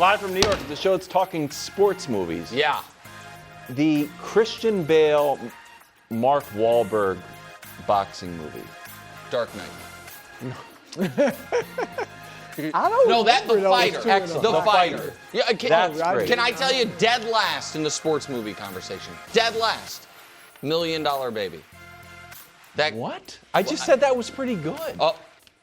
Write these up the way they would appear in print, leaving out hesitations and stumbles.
live from New York, the show that's talking sports movies. Yeah. The Christian Bale, Mark Wahlberg boxing movie. Dark Knight. I don't No, that the remember those fighter. two Excellent. The The fighter. Fighter. Yeah, That's great. Can I tell you, dead last in the sports movie conversation? Dead last. $1 Million Baby. That What? I just said that was pretty good. Oh,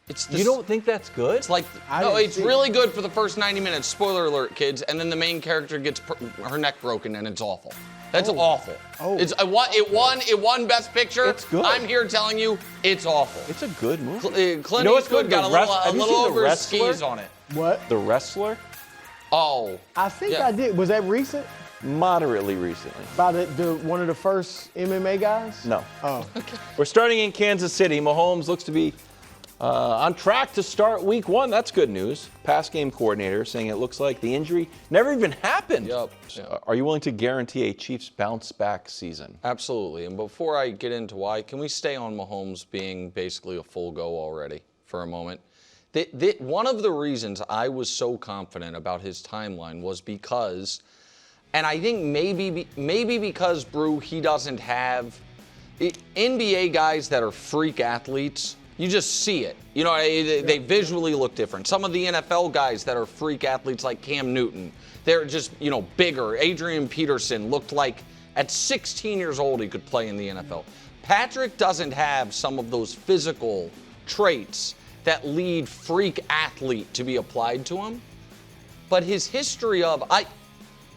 it's the, You don't think that's good? It's like I no, didn't it's see it. really good for the first 90 minutes. Spoiler alert, kids. And then the main character gets her neck broken, and it's awful. That's awful. Oh. It won Best Picture. It's good. I'm here telling you, it's awful. It's a good movie. Clint know what's Eastwood good? got The a Have you little seen The over his Wrestler? skis on it. What? The Wrestler? Oh. I think Yeah. I did. Was that recent? Moderately recently. By the one of the first MMA guys? No. Oh. We're starting in Kansas City. Mahomes looks to be on track to start week 1. That's good news. Pass game coordinator saying it looks like the injury never even happened. Yep. Are you willing to guarantee a Chiefs bounce back season? Absolutely. And before I get into why, can we stay on Mahomes being basically a full go already for a moment? One of the reasons I was so confident about his timeline was because, and I think maybe because, Brew, he doesn't have NBA guys that are freak athletes. You just see it. You know, they visually look different. Some of the NFL guys that are freak athletes like Cam Newton, they're just, bigger. Adrian Peterson looked like at 16 years old he could play in the NFL. Patrick doesn't have some of those physical traits that lead freak athlete to be applied to him. But his history of,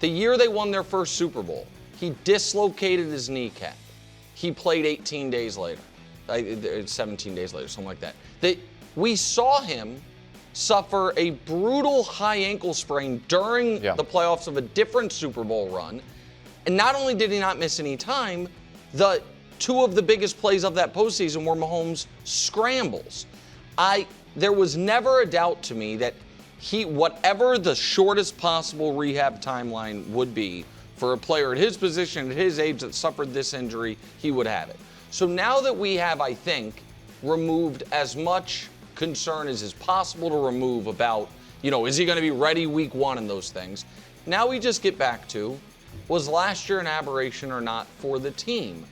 the year they won their first Super Bowl, he dislocated his kneecap. He played 18 days later. 17 days later, something like that. We saw him suffer a brutal high ankle sprain during the playoffs of a different Super Bowl run. And not only did he not miss any time, the two of the biggest plays of that postseason were Mahomes' scrambles. There was never a doubt to me that whatever the shortest possible rehab timeline would be for a player at his position, at his age that suffered this injury, he would have it. So now that we have, I think, removed as much concern as is possible to remove about, is he going to be ready week 1 and those things, now we just get back to, was last year an aberration or not for the team?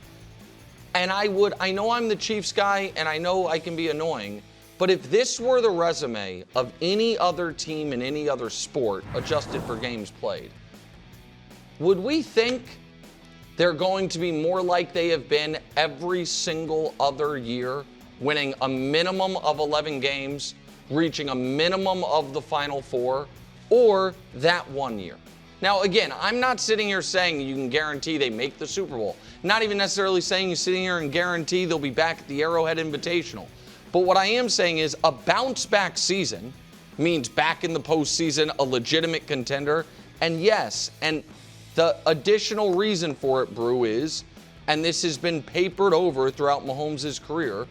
And I know I'm the Chiefs guy and I know I can be annoying, but if this were the resume of any other team in any other sport adjusted for games played, would we think they're going to be more like they have been every single other year, winning a minimum of 11 games, reaching a minimum of the Final Four, or that one year? Now, again, I'm not sitting here saying you can guarantee they make the Super Bowl. Not even necessarily saying you're sitting here and guarantee they'll be back at the Arrowhead Invitational. But what I am saying is a bounce back season means back in the postseason, a legitimate contender. And yes, and the additional reason for it, Brew, is, and this has been papered over throughout Mahomes' career,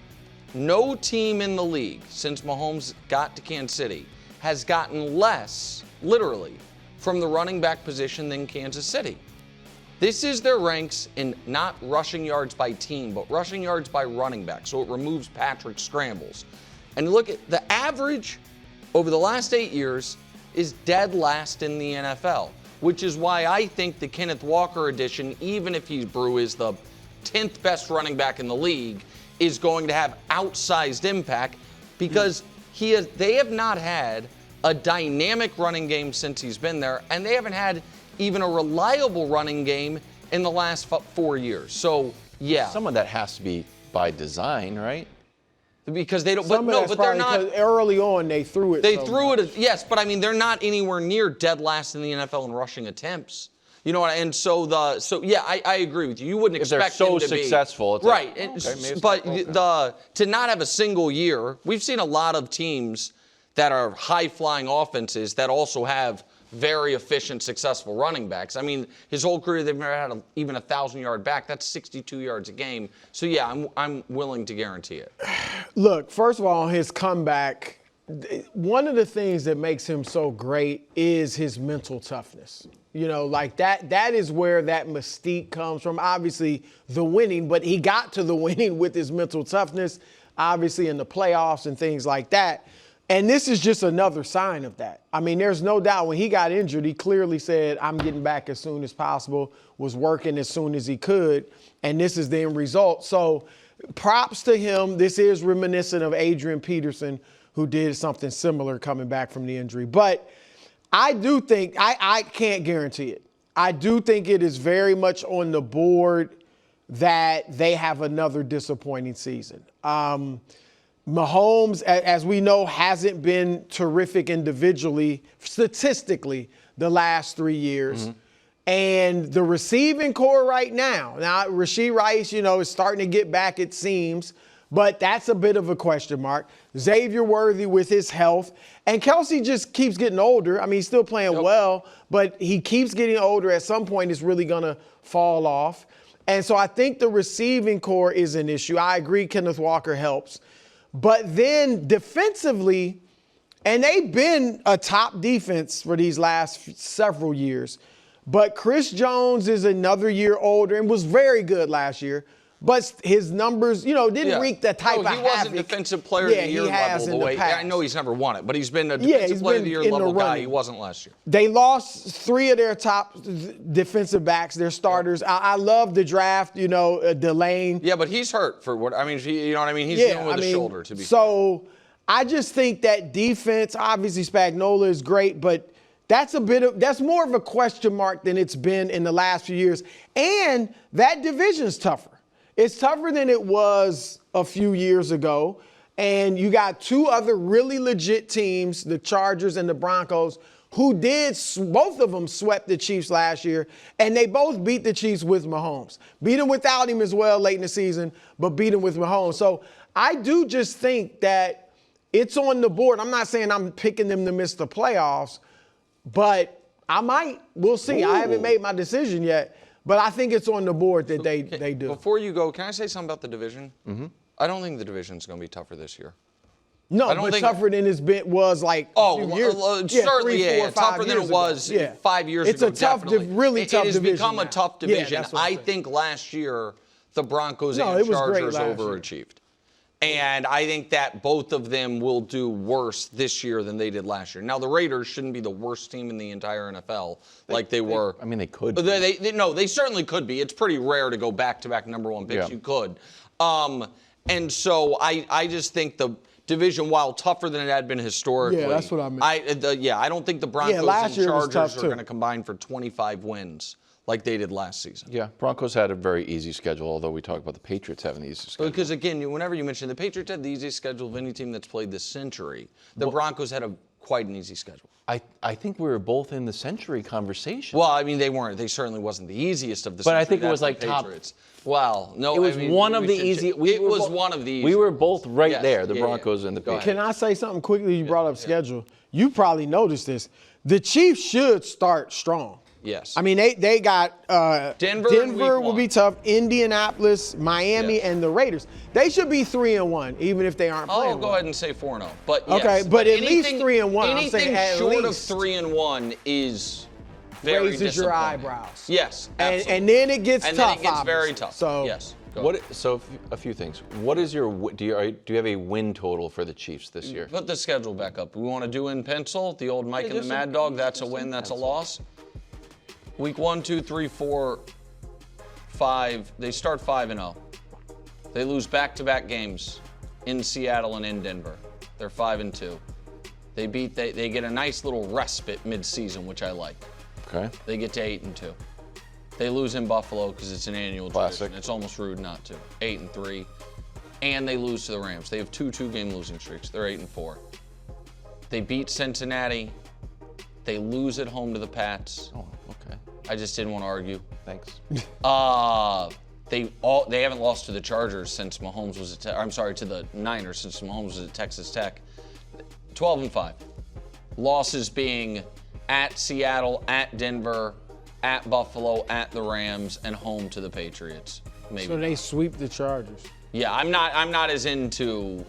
no team in the league since Mahomes got to Kansas City has gotten less, literally, from the running back position than Kansas City. This is their ranks in not rushing yards by team, but rushing yards by running back. So it removes Patrick's scrambles. And look at the average over the last 8 years is dead last in the NFL, which is why I think the Kenneth Walker addition, even if Brew is the 10th best running back in the league, is going to have outsized impact because they have not had a dynamic running game since he's been there, and they haven't had even a reliable running game in the last 4 years. So, yeah. Some of that has to be by design, right? Because they don't, Some but of no, that's but they're probably not. 'cause early on they threw it. They so threw much. it, yes, but I mean, they're not anywhere near dead last in the NFL in rushing attempts. You know what? And so yeah, I agree with you. You wouldn't If they're expect so them to successful, it's right. like, okay, maybe it's But not to not have a single year, we've seen a lot of teams that are high-flying offenses that also have very efficient, successful running backs. I mean, his whole career, they've never had even a 1,000-yard back. That's 62 yards a game. So, yeah, I'm willing to guarantee it. Look, first of all, his comeback, one of the things that makes him so great is his mental toughness. Like that is where that mystique comes from. Obviously, the winning, but he got to the winning with his mental toughness, obviously in the playoffs and things like that. And this is just another sign of that. I mean, there's no doubt when he got injured, he clearly said, I'm getting back as soon as possible, was working as soon as he could, and this is the end result. So props to him. This is reminiscent of Adrian Peterson, who did something similar coming back from the injury. But I do think, I can't guarantee it. I do think it is very much on the board that they have another disappointing season. Mahomes, as we know, hasn't been terrific individually, statistically, the last 3 years. Mm-hmm. And the receiving core right now, Rashee Rice, is starting to get back, it seems, but that's a bit of a question mark. Xavier Worthy with his health. And Kelsey just keeps getting older. I mean, he's still playing well, but he keeps getting older. At some point, it's really going to fall off. And so I think the receiving core is an issue. I agree Kenneth Walker helps. But then defensively, and they've been a top defense for these last several years, but Chris Jones is another year older and was very good last year. But his numbers, didn't wreak the type of havoc. He wasn't defensive player of the year level the way. I know he's never won it, but he's been a defensive player of the year level guy. He wasn't last year. They lost 3 of their top defensive backs, their starters. I love the draft, Delane. Yeah, but he's hurt for what, He's dealing with a shoulder, to be fair. So I just think that defense, obviously Spagnuolo is great, but that's more of a question mark than it's been in the last few years. And that division's tougher. It's tougher than it was a few years ago. And you got 2 other really legit teams, the Chargers and the Broncos, who both of them swept the Chiefs last year. And they both beat the Chiefs with Mahomes. Beat them without him as well late in the season, but beat him with Mahomes. So I do just think that it's on the board. I'm not saying I'm picking them to miss the playoffs, but I might. We'll see. Ooh. I haven't made my decision yet. But I think it's on the board that they do. Before you go, can I say something about the division? Mm-hmm. I don't think the division's going to be tougher this year. No, but tougher than it was like a few years. Certainly, 3, 4, tougher than it was 5 years ago. It's a tough, really tough division. It has become a tough division. I think last year the Broncos and Chargers overachieved. And I think that both of them will do worse this year than they did last year. Now, the Raiders shouldn't be the worst team in the entire NFL like they were. They could. They certainly could be. It's pretty rare to go back-to-back number 1 picks. Yeah. You could. And so I just think the division, while tougher than it had been historically. Yeah, that's what I meant. I don't think the Broncos and Chargers are going to combine for 25 wins like they did last season. Yeah, Broncos had a very easy schedule, although we talk about the Patriots having the easiest schedule. Because, again, whenever you mention the Patriots had the easiest schedule of any team that's played this century, the Broncos had quite an easy schedule. I think we were both in the century conversation. Well, they weren't. They certainly wasn't the easiest of the century. But I think it was like Patriots. Well, no. It was one of the easiest. It was one of the easiest. We were both right there, the Broncos and the Patriots. Can I say something quickly? You brought up schedule. You probably noticed this. The Chiefs should start strong. Yes. They got Denver will be tough. Indianapolis, Miami, and the Raiders. They should be 3-1, even if they aren't playing. I'll go ahead and say 4-0. But okay, but at least 3-1. Anything short of 3-1 is very raises your eyebrows. Yes, absolutely. And then it gets tough. And then it gets very tough. So yes. So a few things. What is do you have a win total for the Chiefs this year? Put the schedule back up. We want to do in pencil. The old Mike and the Mad Dog. That's a win. That's a loss. Week 1, 2, 3, 4, 5. They start 5-0. They lose back-to-back games in Seattle and in Denver. They're 5-2. They get a nice little respite mid-season, which I like. Okay. They get to 8-2. They lose in Buffalo because it's an annual tradition. It's almost rude not to. 8-3. And they lose to the Rams. They have 2 two-game losing streaks. They're 8-4. They beat Cincinnati. They lose at home to the Pats. Oh, okay. I just didn't want to argue. Thanks. They haven't lost to the Chargers since Mahomes was to the Niners since Mahomes was at Texas Tech. 12-5. Losses being at Seattle, at Denver, at Buffalo, at the Rams, and home to the Patriots. Maybe. So they sweep the Chargers. Yeah, I'm not as into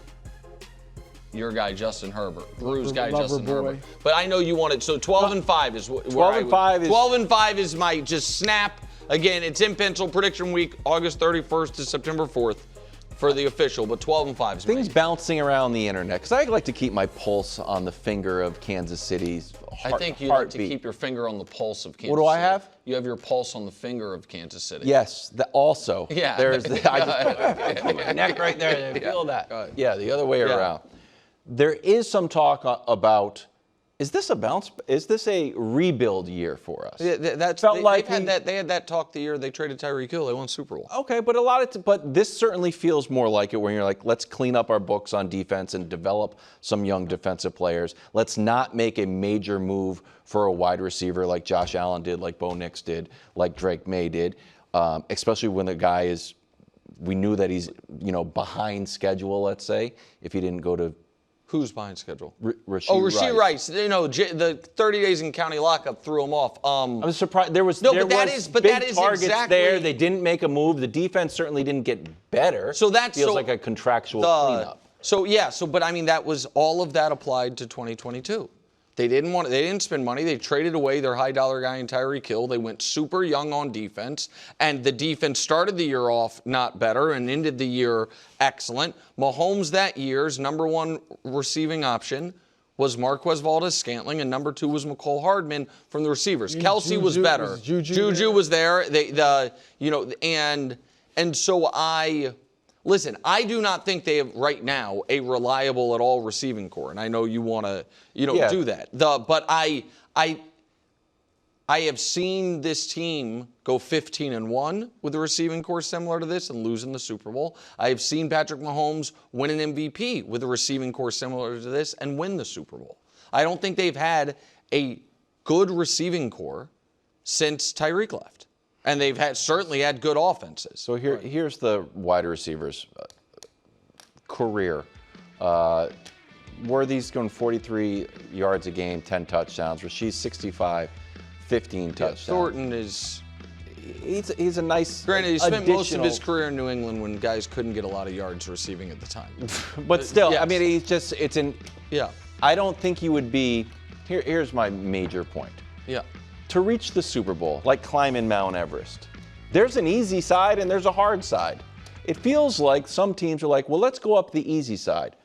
your guy Justin Herbert, Brew's guy Justin Herbert. But I know you wanted. So 12-5 is where 12-5 is my just snap. Again, it's in pencil prediction week, August 31st to September 4th. for the official, but 12-5 is Things me. bouncing around the internet, because I like to keep my pulse on the finger of Kansas City's I think you like to keep your finger on the pulse of Kansas City. What do I have? You have your pulse on the finger of Kansas City. Yes, also. Yeah. There's I just put my neck right there and feel that. Yeah, the other way around. There is some talk about, is this a rebuild year for us? Yeah, they had that talk the year they traded Tyreek Hill. They won Super Bowl. Okay, but this certainly feels more like it, where you're like, let's clean up our books on defense and develop some young defensive players. Let's not make a major move for a wide receiver like Josh Allen did, like Bo Nix did, like Drake May did, especially when the guy is, we knew that he's, behind schedule, let's say, if he didn't go to. Who's behind schedule? Rasheed Wright. The 30 days in county lockup threw him off. I was surprised. There was big targets there. They didn't make a move. The defense certainly didn't get better. So that feels like a contractual cleanup. But I mean, that was all of that applied to 2022. They didn't spend money. They traded away their high dollar guy in Tyreek Hill. They went super young on defense, and the defense started the year off not better and ended the year excellent. Mahomes that year's number one receiving option was Marquez Valdes-Scantling, and number two was McCole Hardman from the receivers. Kelsey was better. Juju was there. Listen, I do not think they have right now a reliable at all receiving core, and I know you want to, do that. But I have seen this team go 15-1 with a receiving core similar to this and lose in the Super Bowl. I have seen Patrick Mahomes win an MVP with a receiving core similar to this and win the Super Bowl. I don't think they've had a good receiving core since Tyreek left. And they've certainly had good offenses. So here's the wide receivers' career. Worthy's going 43 yards a game, 10 touchdowns. Rasheed's 65, 15 touchdowns. Thornton is... He's a nice Granted, he spent most of his career in New England when guys couldn't get a lot of yards receiving at the time. But still, yes. I mean, Yeah. I don't think he would be... Here's my major point. Yeah. To reach the Super Bowl, like climbing Mount Everest, there's an easy side and there's a hard side. It feels like some teams are like, well, let's go up the easy side.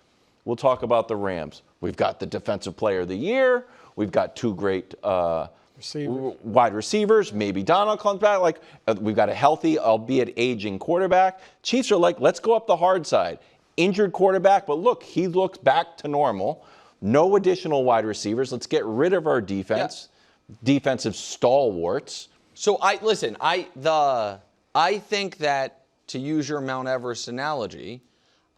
We'll talk about the Rams. We've got the Defensive Player of the Year. We've got two great wide receivers. Maybe Donald comes back. We've got a healthy, albeit aging quarterback. Chiefs are like, let's go up the hard side. Injured quarterback, but look, he looks back to normal. No additional wide receivers. Let's get rid of our defense. Yeah. Defensive stalwarts. So I think that, to use your Mount Everest analogy,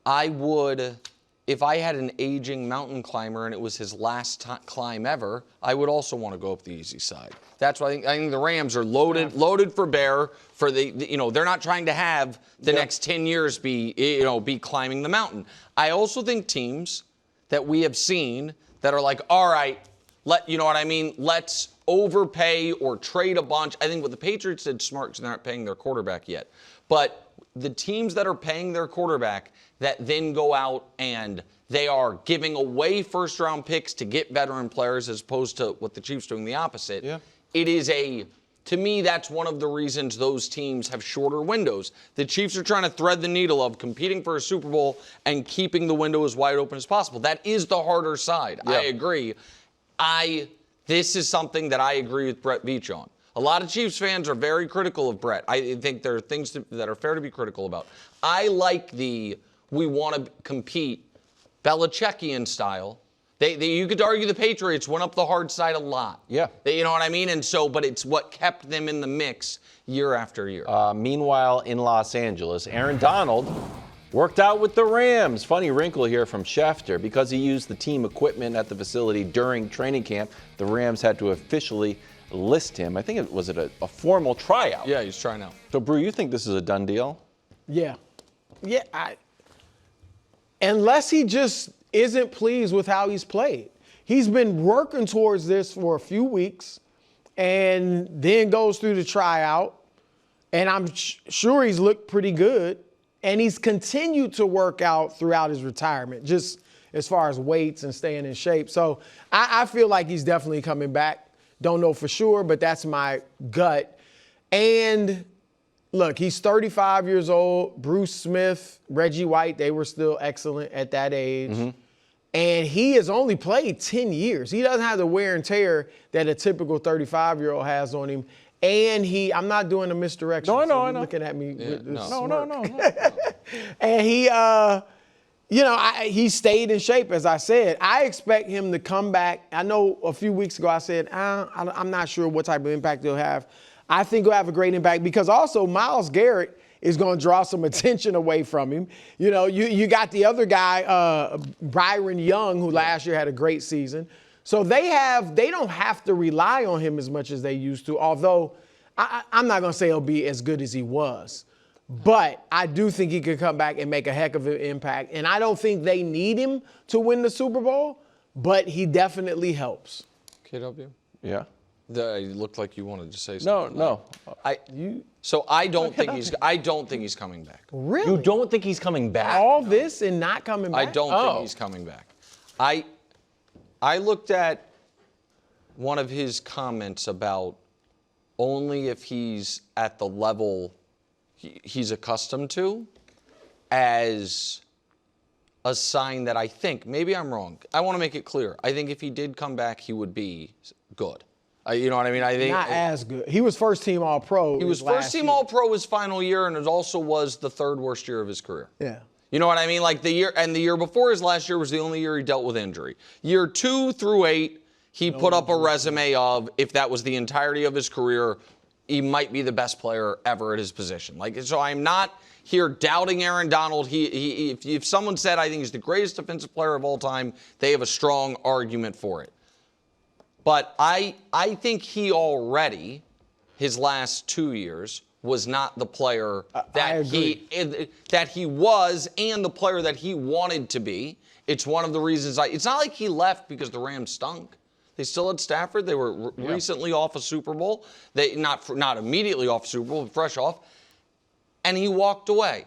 I would, if I had an aging mountain climber and it was his last climb ever, I would also want to go up the easy side. That's why I think the Rams are loaded for bear. For they're not trying to have the next 10 years be climbing the mountain. I also think teams that we have seen that are like, all right, let's overpay or trade a bunch. I think what the Patriots did smart because they're not paying their quarterback yet. But the teams that are paying their quarterback that then go out and they are giving away first-round picks to get veteran players as opposed to what the Chiefs doing the opposite. Yeah. To me, that's one of the reasons those teams have shorter windows. The Chiefs are trying to thread the needle of competing for a Super Bowl and keeping the window as wide open as possible. That is the harder side. Yeah. I agree. This is something that I agree with Brett Veach on. A lot of Chiefs fans are very critical of Brett. I think there are things that are fair to be critical about. I like we want to compete Belichickian style. You could argue the Patriots went up the hard side a lot. Yeah. You know what I mean? But it's what kept them in the mix year after year. Meanwhile, in Los Angeles, Aaron Donald worked out with the Rams. Funny wrinkle here from Schefter. Because he used the team equipment at the facility during training camp, the Rams had to officially list him. I think it was a formal tryout. Yeah, he's trying out. So, Brew, you think this is a done deal? Yeah. Yeah. Unless he just isn't pleased with how he's played. He's been working towards this for a few weeks and then goes through the tryout. And I'm sure he's looked pretty good. And he's continued to work out throughout his retirement, just as far as weights and staying in shape. So I feel like he's definitely coming back. Don't know for sure, but that's my gut. And look, he's 35 years old. Bruce Smith, Reggie White, they were still excellent at that age. Mm-hmm. And he has only played 10 years. He doesn't have the wear and tear that a typical 35-year-old has on him. And I'm not doing a misdirection. No, I know, so I you're know. looking at me with this No. smirk. And he stayed in shape, as I said. I expect him to come back. I know a few weeks ago I said, I'm not sure what type of impact he'll have. I think he'll have a great impact because also Myles Garrett is going to draw some attention away from him. You know, you got the other guy, Byron Young, who last year had a great season. So they don't have to rely on him as much as they used to, although I'm not going to say he'll be as good as he was. But I do think he could come back and make a heck of an impact. And I don't think they need him to win the Super Bowl, but he definitely helps. KW? Yeah. You looked like you wanted to say something. No. So I don't think he's coming back. Really? You don't think he's coming back? All this and not coming back? I don't think he's coming back. I looked at one of his comments about only if he's at the level he's accustomed to as a sign that I think, maybe I'm wrong. I want to make it clear. I think if he did come back, he would be good. You know what I mean? I think not as good. He was first team All-Pro. He was first team All-Pro his final year, and it also was the third worst year of his career. Yeah. You know what I mean? Like the year before his last year was the only year he dealt with injury. Year 2 through 8, he put up a resume of, if that was the entirety of his career, he might be the best player ever at his position. Like, so I'm not here doubting Aaron Donald. If someone said I think he's the greatest defensive player of all time, they have a strong argument for it. But I think he already, his last 2 years, was not the player that he was and the player that he wanted to be. It's one of the reasons it's not like he left because the Rams stunk. They still had Stafford. They were recently off a Super Bowl. They not immediately off a Super Bowl, but fresh off. And he walked away.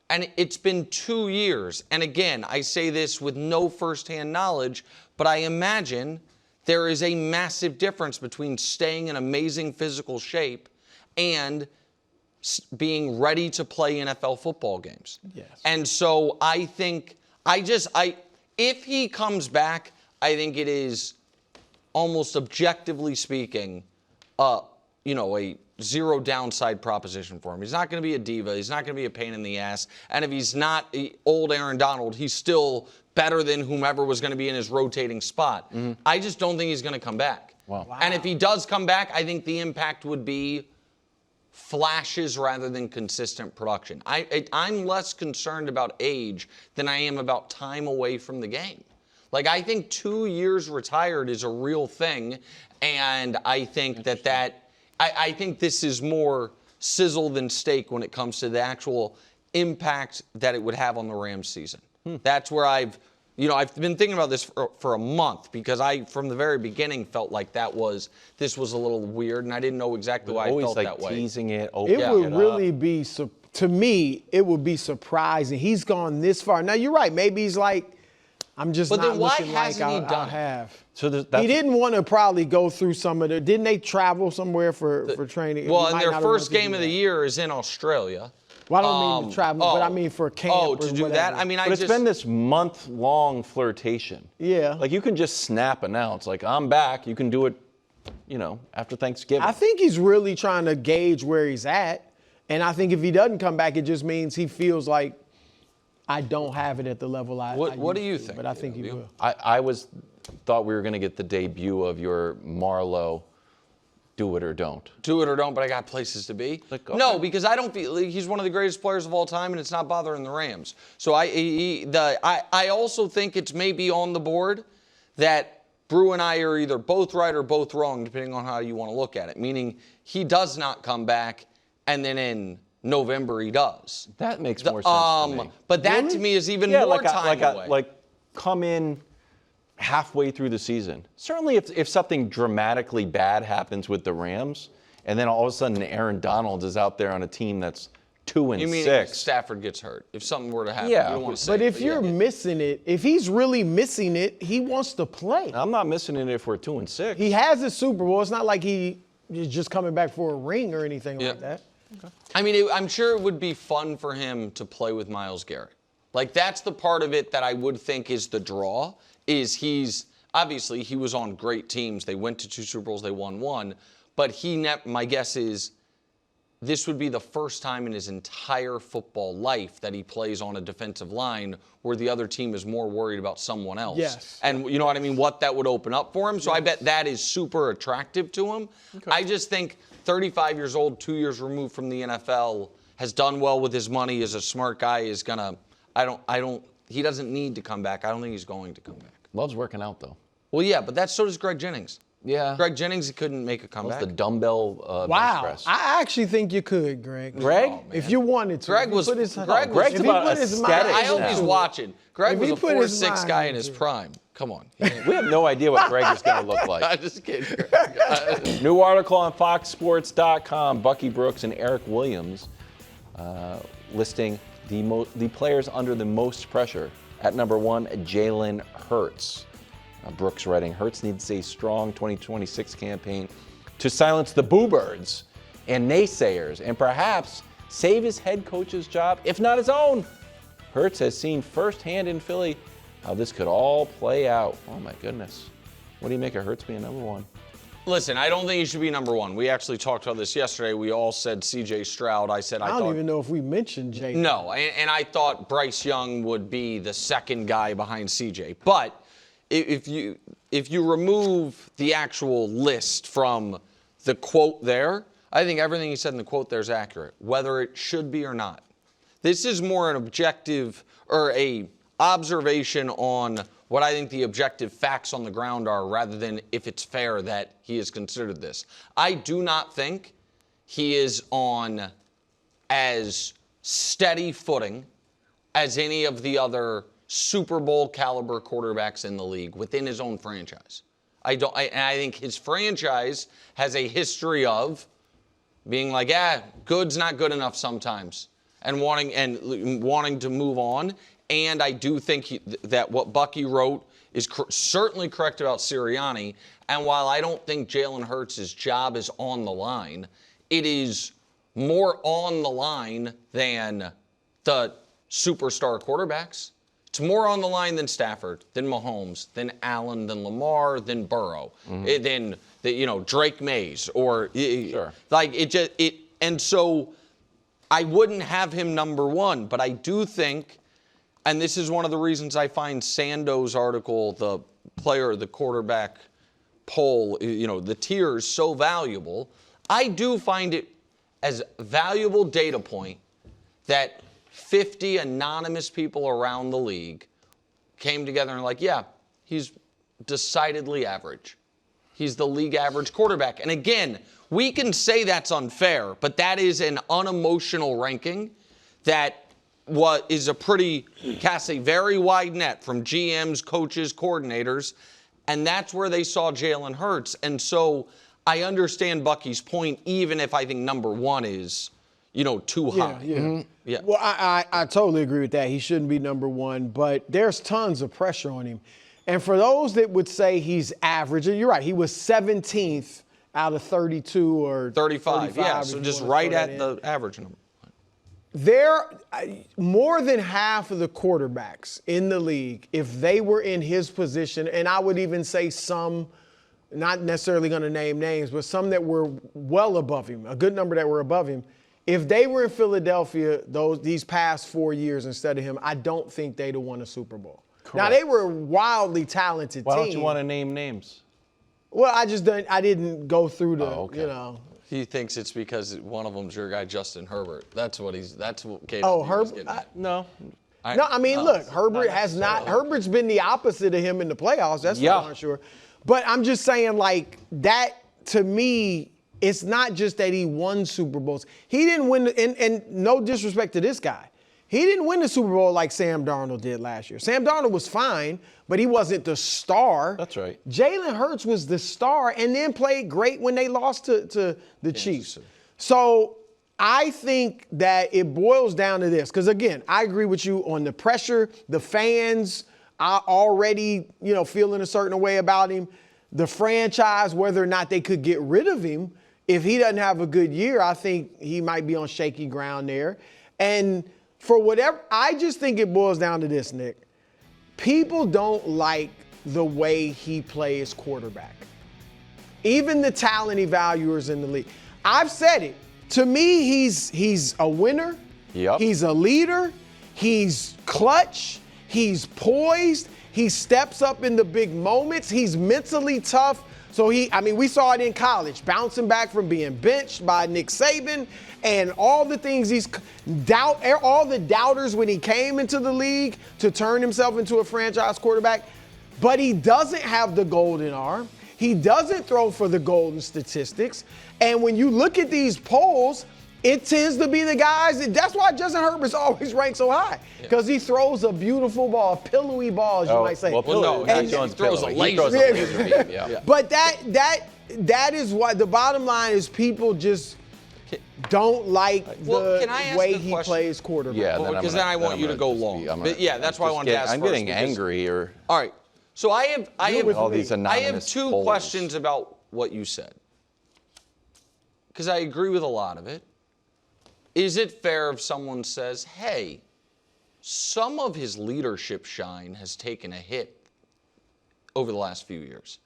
And it's been 2 years. And again, I say this with no firsthand knowledge, but I imagine there is a massive difference between staying in amazing physical shape and being ready to play NFL football games. Yes. And so I think if he comes back, I think it is almost objectively speaking, a zero downside proposition for him. He's not going to be a diva. He's not going to be a pain in the ass. And if he's not old Aaron Donald, he's still better than whomever was going to be in his rotating spot. Mm-hmm. I just don't think he's going to come back. Wow. And if he does come back, I think the impact would be flashes rather than consistent production. I'm less concerned about age than I am about time away from the game. Like, I think 2 years retired is a real thing, and I think I think this is more sizzle than steak when it comes to the actual impact that it would have on the Rams season. That's where I've been thinking about this for a month because I, from the very beginning, felt like this was a little weird, and I didn't know exactly why I felt that way. Always teasing it. It would really be, to me, it would be surprising. He's gone this far. Now, you're right. Maybe he's like, I'm just not looking like I'll have. So he didn't want to probably go through some of didn't they travel somewhere for training? Well, and their first game of the year is in Australia. Well, I don't mean to travel, but I mean for camp. Oh, to do whatever. that? I mean, it's been this month-long flirtation. Yeah. Like, you can just snap announce, like, I'm back. You can do it, after Thanksgiving. I think he's really trying to gauge where he's at. And I think if he doesn't come back, it just means he feels like I don't have it at the level I What do you used to, think? But I think he will. I thought we were going to get the debut of your Marlowe do it or don't. Do it or don't, but I got places to be. Like, okay. No, because I don't feel he's one of the greatest players of all time, and it's not bothering the Rams. So I also think it's maybe on the board that Brew and I are either both right or both wrong, depending on how you want to look at it. Meaning he does not come back, and then in November he does. That makes more sense to me. But that to me is even more time away. Like come in halfway through the season. Certainly if something dramatically bad happens with the Rams, and then all of a sudden Aaron Donald is out there on a team that's 2-6. You mean if Stafford gets hurt? If something were to happen, Yeah. you don't want to say But if you're missing it, if he's really missing it, he wants to play. I'm not missing it if we're 2-6. He has a Super Bowl. It's not like he is just coming back for a ring or anything like that. Okay. I mean, I'm sure it would be fun for him to play with Myles Garrett. Like, that's the part of it that I would think is the draw, is he was on great teams. They went to 2 Super Bowls, they won 1. But my guess is this would be the first time in his entire football life that he plays on a defensive line where the other team is more worried about someone else. Yes. And you know what I mean? What that would open up for him. So I bet that is super attractive to him. Okay. I just think 35 years old, 2 years removed from the NFL, has done well with his money, is a smart guy, is going to, he doesn't need to come back. I don't think he's going to come back. Loves working out, though. Well, yeah, but so does Greg Jennings. Yeah. Greg Jennings couldn't make a comeback. The dumbbell bench Wow. press. I actually think you could, Greg. Greg? Oh, if you wanted to. Greg was Greg's if he about put his aesthetics. I hope now. he's watching. Greg If was he a put his 4'6" mind guy in his into it. prime. Come on. We have no idea what Greg is going to look like. I'm just kidding. Greg. New article on FoxSports.com, Bucky Brooks and Eric Williams listing the players under the most pressure. At number 1, Jalen Hurts. Brooks writing, Hurts needs a strong 2026 campaign to silence the boo birds and naysayers and perhaps save his head coach's job, if not his own. Hurts has seen firsthand in Philly how this could all play out. Oh, my goodness. What do you make of Hurts being number 1? Listen, I don't think he should be number 1. We actually talked about this yesterday. We all said C.J. Stroud. I don't even know if we mentioned Jay. No, and I thought Bryce Young would be the second guy behind C.J. But if you remove the actual list from the quote there, I think everything he said in the quote there is accurate, whether it should be or not. This is more an objective or a observation on what I think the objective facts on the ground are rather than if it's fair that he has considered this. I do not think he is on as steady footing as any of the other Super Bowl caliber quarterbacks in the league within his own franchise. I think his franchise has a history of being like, good's not good enough sometimes, and wanting to move on. And I do think that what Bucky wrote is certainly correct about Sirianni. And while I don't think Jalen Hurts' job is on the line, it is more on the line than the superstar quarterbacks. It's more on the line than Stafford, than Mahomes, than Allen, than Lamar, than Burrow, than Drake Mays, or sure. And so I wouldn't have him number 1, but I do think, and this is one of the reasons I find Sando's article, the quarterback poll, the tiers so valuable. I do find it as a valuable data point that 50 anonymous people around the league came together and like, yeah, he's decidedly average. He's the league average quarterback. And again, we can say that's unfair, but that is an unemotional ranking that is casts a very wide net from GMs, coaches, coordinators, and that's where they saw Jalen Hurts. And so I understand Bucky's point, even if I think number 1 is too high. Yeah. Mm-hmm. Yeah. Well, I totally agree with that. He shouldn't be number 1, but there's tons of pressure on him. And for those that would say he's average, and you're right, he was 17th out of 32 or 35. Yeah, so just right at the average number. More than half of the quarterbacks in the league, if they were in his position, and I would even say some, not necessarily going to name names, but some that were well above him, a good number that were above him, if they were in Philadelphia these past 4 years instead of him, I don't think they'd have won a Super Bowl. Correct. Now, they were a wildly talented team. Why don't you want to name names? Well, I didn't go through the, He thinks it's because one of them's your guy, Justin Herbert. That's what KW Herbert? getting at. No. Look, Herbert has not. Herbert's been the opposite of him in the playoffs. That's for darn sure. But I'm just saying, like, that to me, it's not just that he won Super Bowls. He didn't win, and no disrespect to this guy, he didn't win the Super Bowl like Sam Darnold did last year. Sam Darnold was fine, but he wasn't the star. That's right. Jalen Hurts was the star and then played great when they lost to the Chiefs. So I think that it boils down to this, because, again, I agree with you on the pressure. The fans are already, feeling a certain way about him. The franchise, whether or not they could get rid of him, if he doesn't have a good year, I think he might be on shaky ground there. And for whatever, I just think it boils down to this, Nick. People don't like the way he plays quarterback. Even the talent evaluators in the league. I've said it. To me, he's a winner. Yep. He's a leader. He's clutch. He's poised. He steps up in the big moments. He's mentally tough. So we saw it in college, bouncing back from being benched by Nick Saban and all the things all the doubters when he came into the league to turn himself into a franchise quarterback. But he doesn't have the golden arm. He doesn't throw for the golden statistics. And when you look at these polls, it tends to be the guys. That's why Justin Herbert's always ranked so high, because he throws a beautiful ball, a pillowy ball, as you might say. Well, no, he throws a laser beam. Yeah. But that is why the bottom line is people just don't like the way he plays quarterback. Yeah, because then I want you to go long. That's why I wanted to ask. I'm getting angry. All right. So I have all these anonymous two polls. questions about what you said, because I agree with a lot of it. Is it fair if someone says, hey, some of his leadership shine has taken a hit over the last few years?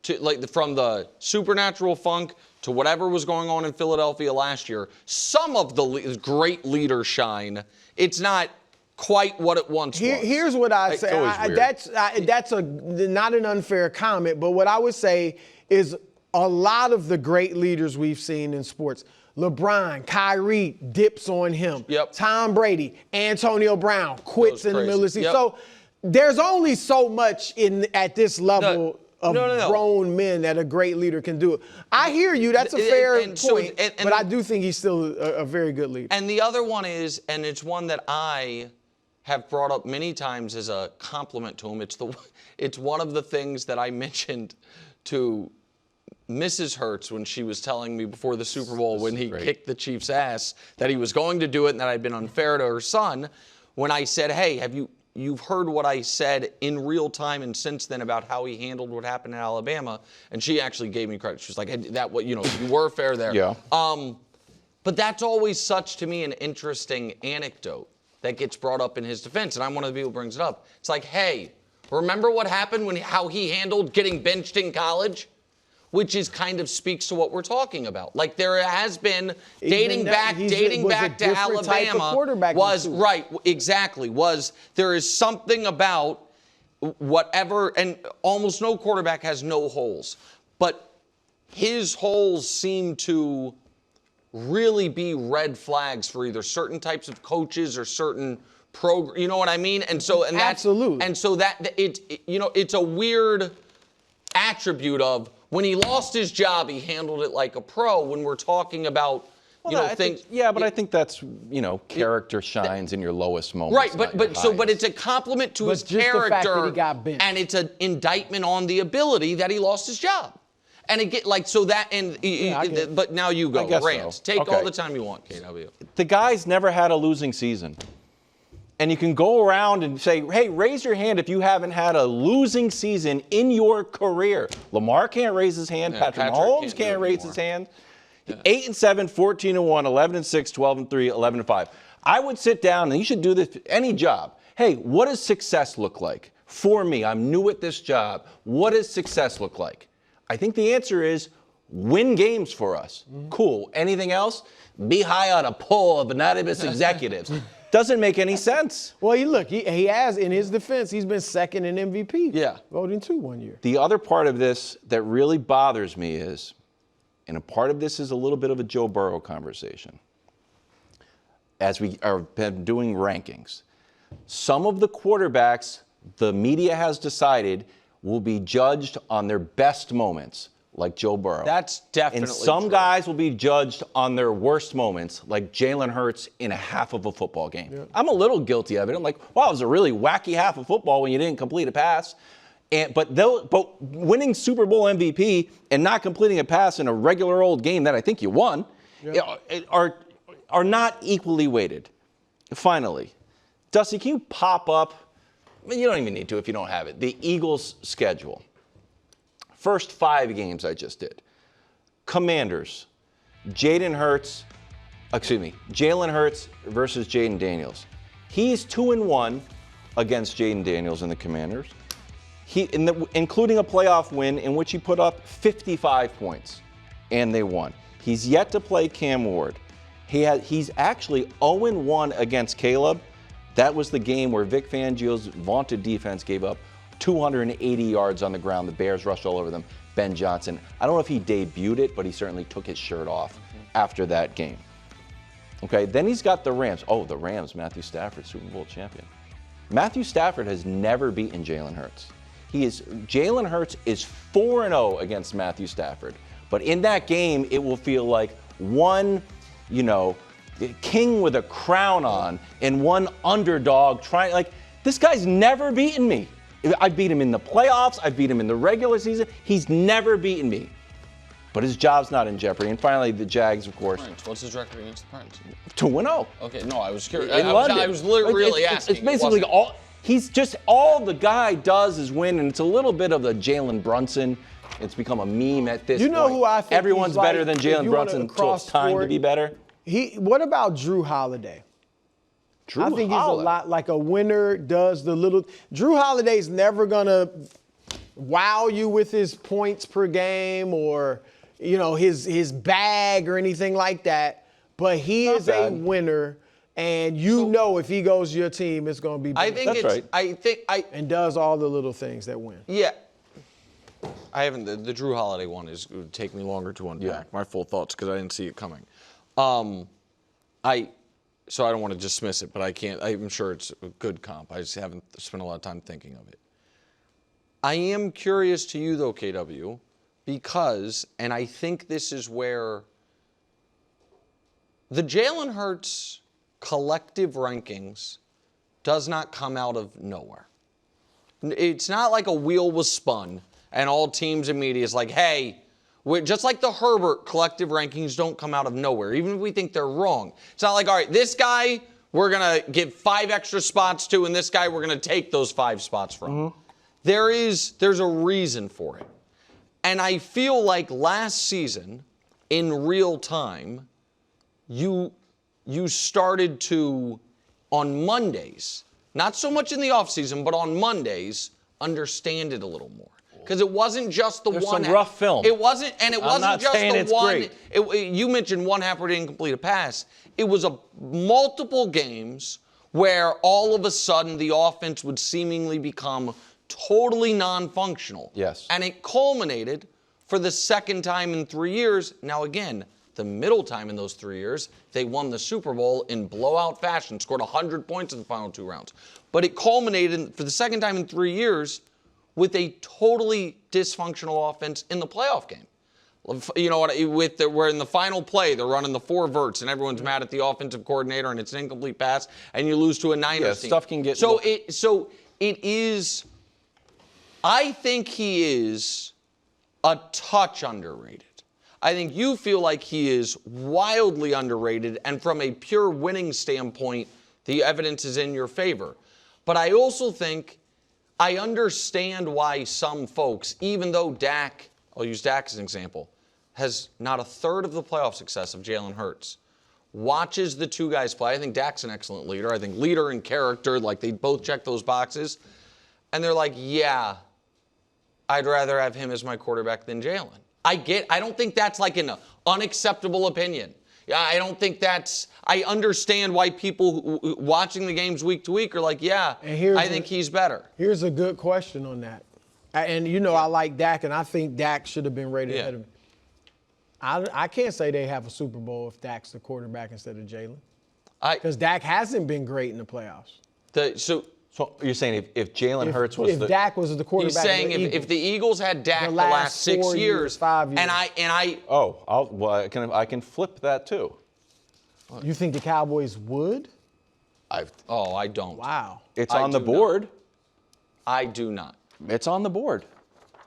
From the supernatural funk to whatever was going on in Philadelphia last year, some of the great leader shine, it's not quite what it once was. Here's what I say. That's not an unfair comment, but what I would say is a lot of the great leaders we've seen in sports, LeBron, Kyrie dips on him. Yep. Tom Brady, Antonio Brown quits in the middle of the season. Yep. So there's only so much at this level of grown men that a great leader can do. I hear you. That's a fair point. But I do think he's still a very good leader. And the other one is, and it's one that I have brought up many times as a compliment to him. It's one of the things that I mentioned to Mrs. Hurts when she was telling me before the Super Bowl when he kicked the Chiefs' ass that he was going to do it and that I'd been unfair to her son. When I said, hey, you've heard what I said in real time and since then about how he handled what happened in Alabama, and she actually gave me credit. She was like, hey, you were fair there. Yeah. But that's always such to me an interesting anecdote that gets brought up in his defense, and I'm one of the people who brings it up. It's like, hey, remember what happened how he handled getting benched in college? Which is kind of speaks to what we're talking about. Like there has been dating back to Alabama there is something about whatever, and almost no quarterback has no holes, but his holes seem to really be red flags for either certain types of coaches or certain program. You know what I mean? And so that's absolutely. And so that it's a weird attribute of. When he lost his job, he handled it like a pro. When we're talking about, things. But I think that's, character shines in your lowest moments. Right, but it's a compliment to his character, the fact that he got benched. And it's an indictment on the ability that he lost his job. And but now you go, rant. So. Take all the time you want, Kate. How about you? The guy's never had a losing season. And you can go around and say, hey, raise your hand if you haven't had a losing season in your career. Lamar can't raise his hand. Patrick Mahomes can't raise his hand. 8-7, 14-1, 11-6, 12-3, 11-5. I would sit down, and you should do this any job. Hey, what does success look like? For me, I'm new at this job. What does success look like? I think the answer is win games for us. Cool. Anything else? Be high on a poll of anonymous executives. Doesn't make any sense. Well, he has, in his defense, he's been second in MVP. Yeah. Voting 2 one year. The other part of this that really bothers me is, and a part of this is a little bit of a Joe Burrow conversation, as we are been doing rankings. Some of the quarterbacks the media has decided will be judged on their best moments, like Joe Burrow. That's definitely And some true. guys will be judged on their worst moments, like Jalen Hurts in a half of a football game. Yeah. I'm a little guilty of it. I'm like, wow, it was a really wacky half of football when you didn't complete a pass. But winning Super Bowl MVP and not completing a pass in a regular old game that I think you won are not equally weighted. Finally, Dusty, can you pop up? I mean, you don't even need to if you don't have it. The Eagles' schedule. First 5 games I just did. Commanders, Jalen Hurts versus Jaden Daniels. He's 2-1 against Jaden Daniels and the Commanders. Including a playoff win in which he put up 55 points, and they won. He's yet to play Cam Ward. He's actually 0-1 against Caleb. That was the game where Vic Fangio's vaunted defense gave up 280 yards on the ground. The Bears rushed all over them. Ben Johnson, I don't know if he debuted it, but he certainly took his shirt off after that game. Okay, then he's got the Rams. Oh, the Rams, Matthew Stafford, Super Bowl champion. Matthew Stafford has never beaten Jalen Hurts. Jalen Hurts is 4-0 against Matthew Stafford. But in that game, it will feel like one, king with a crown on and one underdog trying, this guy's never beaten me. I beat him in the playoffs. I beat him in the regular season. He's never beaten me. But his job's not in jeopardy. And finally, the Jags, of course. What's his record against the Pirates? 2-0. Okay, no, I was curious. In London. I was really asking. It's basically all the guy does is win, and it's a little bit of the Jalen Brunson. It's become a meme at this point. You know who I think everyone's better than Jalen Brunson, so it's time to be better. What about Drew Holiday? I think he's a lot like a winner does the little. Drew Holiday's never gonna wow you with his points per game or his bag or anything like that. But he is a winner. And if he goes to your team, it's going to be better. I think and does all the little things that win. Yeah. I haven't. The Drew Holiday one would take me longer to unpack my full thoughts because I didn't see it coming. So I don't want to dismiss it, but I can't. I'm sure it's a good comp. I just haven't spent a lot of time thinking of it. I am curious to you though, KW, because, and I think this is where the Jalen Hurts collective rankings does not come out of nowhere. It's not like a wheel was spun and all teams and media is like, hey, just like the Herbert collective rankings don't come out of nowhere, even if we think they're wrong. It's not like, all right, this guy we're going to give 5 extra spots to, and this guy we're going to take those 5 spots from. Mm-hmm. There's a reason for it. And I feel like last season, in real time, you started to, on Mondays, not so much in the offseason, but on Mondays, understand it a little more. Because it wasn't just the There's one. Some rough film. It wasn't, and it wasn't just the one. Great. You mentioned one half where he didn't complete a pass. It was multiple games where all of a sudden the offense would seemingly become totally non-functional. Yes. And it culminated for the second time in 3 years. Now again, the middle time in those 3 years, they won the Super Bowl in blowout fashion, scored 100 points in the final 2 rounds. But it culminated for the second time in 3 years with a totally dysfunctional offense in the playoff game. You know what? We're in the final play, they're running the 4 verts, and everyone's mad at the offensive coordinator, and it's an incomplete pass, and you lose to a Niners team. Stuff can get. So it is. I think he is a touch underrated. I think you feel like he is wildly underrated, and from a pure winning standpoint, the evidence is in your favor. But I also think I understand why some folks, even though Dak, I'll use Dak as an example, has not a third of the playoff success of Jalen Hurts, watches the 2 guys play. I think Dak's an excellent leader. I think leader and character, like they both check those boxes. And they're like, yeah, I'd rather have him as my quarterback than Jalen. I don't think that's like an unacceptable opinion. Yeah, I don't think I understand why people watching the games week to week are like, yeah, I think he's better. Here's a good question on that. And I like Dak, and I think Dak should have been rated ahead of him. I can't say they have a Super Bowl if Dak's the quarterback instead of Jalen. Because Dak hasn't been great in the playoffs. So you're saying if Jalen Hurts was if Dak was the quarterback, he's saying if the Eagles had Dak the last 6 years, 5 years, and I I can flip that too. You think the Cowboys would? I don't. Wow. It's on the board. I do not. It's on the board.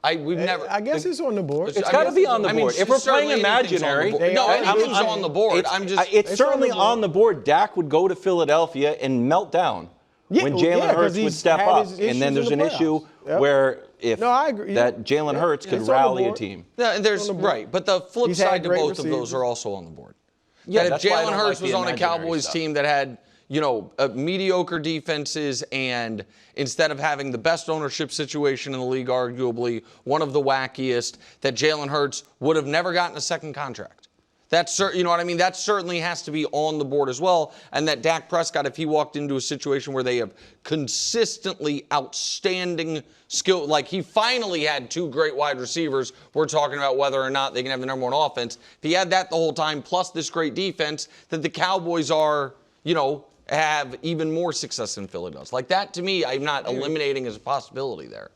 I guess it's on the board. It's got to be on the board. If we're playing imaginary, anything's on the board. It's certainly on the board. Dak would go to Philadelphia and melt down when Jalen Hurts would step up. And then there's an issue where if No, I agree. that Jalen Hurts could It's on the rally a board. team. Yeah, there's right, but the flip He's had side to great both of receivers. those are also on the board. Yeah, that that's if why I Jalen don't Hurts like was the on a imaginary Cowboys stuff. team that had, mediocre defenses, and instead of having the best ownership situation in the league, arguably one of the wackiest, that Jalen Hurts would have never gotten a second contract. That's you know what I mean? That certainly has to be on the board as well. And that Dak Prescott, if he walked into a situation where they have consistently outstanding skill, like he finally had 2 great wide receivers, we're talking about whether or not they can have the number 1 offense. If he had that the whole time, plus this great defense, that the Cowboys are, have even more success than Philly does. Like that, to me, I'm not eliminating as a possibility there.